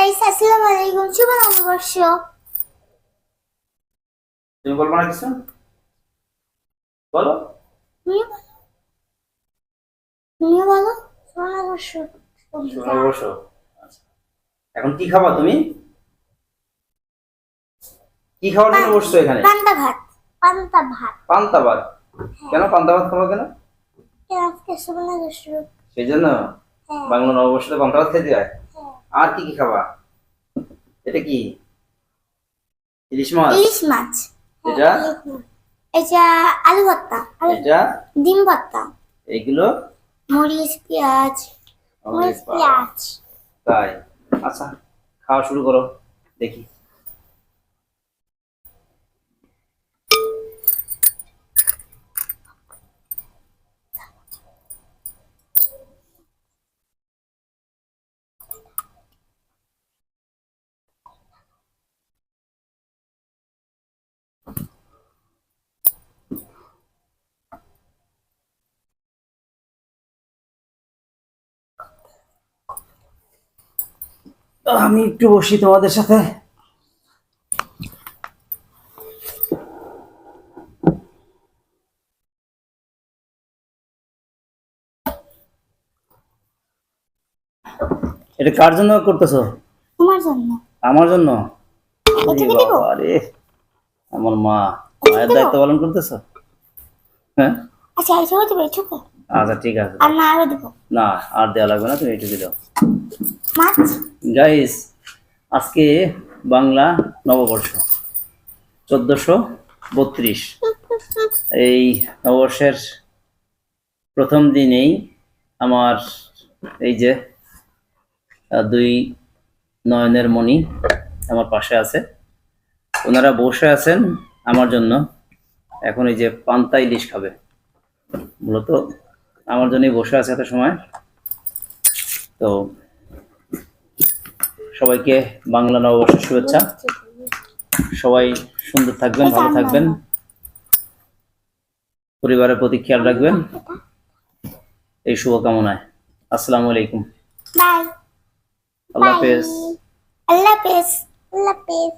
Guys, আসসালামু আলাইকুম। শুভ নববর্ষ। তুমি বলবো না কিছু? বলো। তুমিও তুমিও বলো। শুভ নববর্ষ। শুভ নববর্ষ। আচ্ছা, এখন কি খাবা তুমি? কি খাওয়ার জন্য বসছো এখানে? পান্তা ভাত। পান্তা ভাত। পান্তা ভাত? কেন পান্তা ভাত খাবো কেন? আজকে শুভ নববর্ষ। সেই জন্য হ্যাঁ। বাংলা নববর্ষে পান্তা ভাত খেতে হয়। হ্যাঁ। আর কি কি খাবা? এটা কি? ইলিশ মাছ? ইলিশ মাছ। এটা? ইলিশ মাছ। এটা আলু ভর্তা। এটা? ডিম ভর্তা। এইগুলো? মরিচ পেঁয়াজ। ওরে বাবা, তাই? আচ্ছা, খাওয়া শুরু করো, দেখি। আমি একটু বসি তোমাদের সাথে। এটা কার জন্য করতেছো? তোমার জন্য। আমার জন্য? এটা ওরে কি দিব? বাবা রে, আমার মা, মায়ের দিব? দায়িত্ব পালন করতেছো? হ্যাঁ, আচ্ছা, এই ছোট দিব, ছোট। আচ্ছা ঠিক আছে। আর না আরো দিব। না, আর দেওয়া লাগবে না, তুমি এটুকু দাও। মাছ। গাইস, আজকে বাংলা নববর্ষ 1432। এই নববর্ষের প্রথম দিনেই আমার এই যে দুই নয়নের মণি আমার পাশে আছে, ওনারা বসে আছেন আমার জন্য। এখন এই যে পান্তা ইলিশ খাবে, মূলত আমার জন্যই বসে আছে এত সময়। তো সবাইকে বাংলা নববর্ষের শুভেচ্ছা। সবাই সুন্দর থাকবেন, ভালো থাকবেন, পরিবারের প্রতি খেয়াল রাখবেন, এই শুভকামনায়। আসসালামু আলাইকুম। বাই। আল্লাহ হাফেজ। আল্লাহ হাফেজ। আল্লাহ হাফেজ।